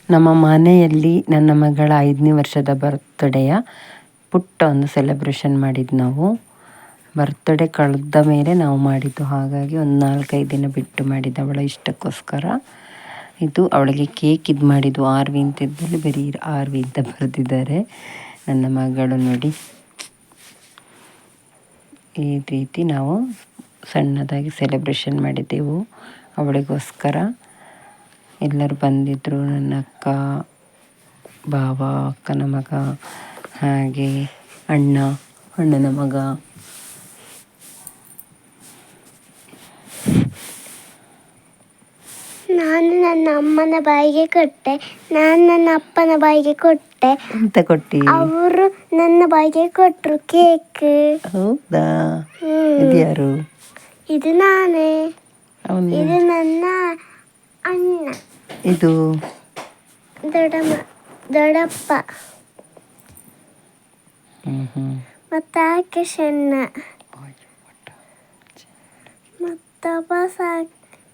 ನಮ್ಮ ಮನೆಯಲ್ಲಿ ನನ್ನ ಮಗಳ 5ನೇ ವರ್ಷದ ಬರ್ತ್ಡೇಯ ಪುಟ್ಟ ಒಂದು ಸೆಲೆಬ್ರೇಷನ್ ಮಾಡಿದ್ದು ನಾವು. ಬರ್ತ್ಡೇ ಕಳೆದ ಮೇಲೆ ನಾವು ಮಾಡಿದ್ದು, ಹಾಗಾಗಿ ಒಂದು 4-5 ದಿನ ಬಿಟ್ಟು ಮಾಡಿದ್ದು ಅವಳ ಇಷ್ಟಕ್ಕೋಸ್ಕರ. ಇದು ಅವಳಿಗೆ ಕೇಕ್ ಇದು ಮಾಡಿದ್ದು ಆರ್ವಿ ಅಂತಿದ್ದಲ್ಲಿ ಬರೀ ಆರ್ವಿ ಅಂತ ಬರೆದಿದ್ದಾರೆ. ನನ್ನ ಮಗಳು ನೋಡಿ, ಈ ರೀತಿ ನಾವು ಸಣ್ಣದಾಗಿ ಸೆಲೆಬ್ರೇಷನ್ ಮಾಡಿದ್ದೆವು ಅವಳಿಗೋಸ್ಕರ. ಎಲ್ಲರೂ ಬಂದಿದ್ದರು, ನನ್ನ ಅಕ್ಕ, ಬಾವ, ಅಕ್ಕನ ಮಗ, ಹಾಗೆ ಅಣ್ಣನ ಮಗ. ನಾನು ನನ್ನ ಅಮ್ಮನ ಬಾಯಿಗೆ ಕೊಟ್ಟೆ, ನಾನು ನನ್ನ ಅಪ್ಪನ ಬಾಯಿಗೆ ಕೊಟ್ಟೆ. ಎಂತ ಕೊಟ್ಟಿ? ಅವರು ನನ್ನ ಬಾಯಿಗೆ ಕೊಟ್ಟರು ಕೇಕ್. ಹೌದಾ? ಇದು ಯಾರು? ಇದು ನಾನೇ. ಇದು ನನ್ನ ಅಣ್ಣ. ಇದು ದೊಡ್ಡಪ್ಪ. ಮತ್ತು ಆಕಾಶ್ ಅಣ್ಣ,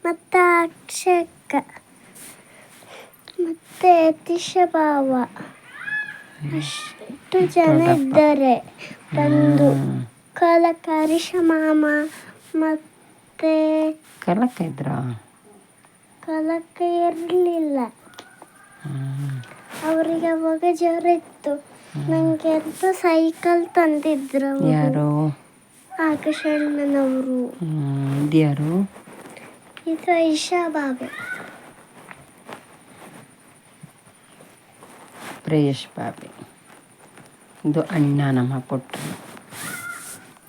ಮತ್ತು ಅಕ್ಷಕ್ಕ, ಮತ್ತು ಯತೀಶ ಭಾವ. ಅಷ್ಟು ಜನ ಇದ್ದಾರೆ ಬಂದು. ಕರಿಷ ಮಾಮ ಮತ್ತು ಕಲಕ ಇರಲಿಲ್ಲ, ಅವರಿಗೆ ಅವಾಗ ಜ್ವರ ಇತ್ತು. ನನಗೆ ಅಂತ ಸೈಕಲ್ ತಂದಿದ್ರು. ಯಾರು? ಆಕಾಶ ಅಣ್ಣನವರು. ಇದು ಯಾರು? ಇದು ಐಷಾ ಬಾಬೆ. ಪ್ರೇಯಶ್ ಬಾಬೆ. ಇದು ಅಣ್ಣ ನಮ್ಮ ಕೊಟ್ಟರು.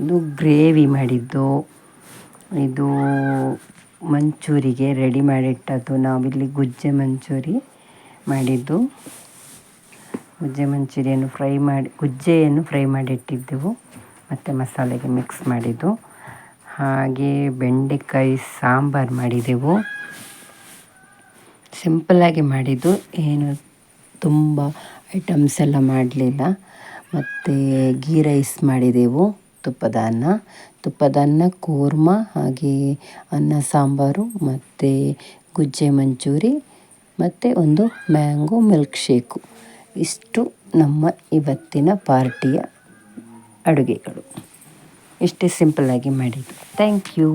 ಇದು ಗ್ರೇವಿ ಮಾಡಿದ್ದು, ಇದು ಮಂಚೂರಿಗೆ ರೆಡಿ ಮಾಡಿಟ್ಟದ್ದು. ನಾವಿಲ್ಲಿ ಗುಜ್ಜೆ ಮಂಚೂರಿ ಮಾಡಿದ್ದು. ಗುಜ್ಜೆಯನ್ನು ಫ್ರೈ ಮಾಡಿಟ್ಟಿದ್ದೆವು, ಮತ್ತು ಮಸಾಲೆಗೆ ಮಿಕ್ಸ್ ಮಾಡಿದ್ದು. ಹಾಗೆ ಬೆಂಡೆಕಾಯಿ ಸಾಂಬಾರು ಮಾಡಿದೆವು. ಸಿಂಪಲ್ಲಾಗಿ ಮಾಡಿದ್ದು, ಏನು ತುಂಬ ಐಟಮ್ಸ್ ಎಲ್ಲ ಮಾಡಲಿಲ್ಲ. ಮತ್ತು ಗೀ ರೈಸ್ ಮಾಡಿದೆವು, ತುಪ್ಪದ ಅನ್ನ, ಕೂರ್ಮ, ಹಾಗೆ ಅನ್ನ ಸಾಂಬಾರು, ಮತ್ತು ಗುಜ್ಜೆ ಮಂಚೂರಿ, ಮತ್ತು ಒಂದು ಮ್ಯಾಂಗೋ ಮಿಲ್ಕ್ ಶೇಕು. ಇಷ್ಟು ನಮ್ಮ ಇವತ್ತಿನ ಪಾರ್ಟಿಯ ಅಡುಗೆಗಳು. ಇಷ್ಟೇ ಸಿಂಪಲ್ಲಾಗಿ ಮಾಡಿದ್ದು. Thank you.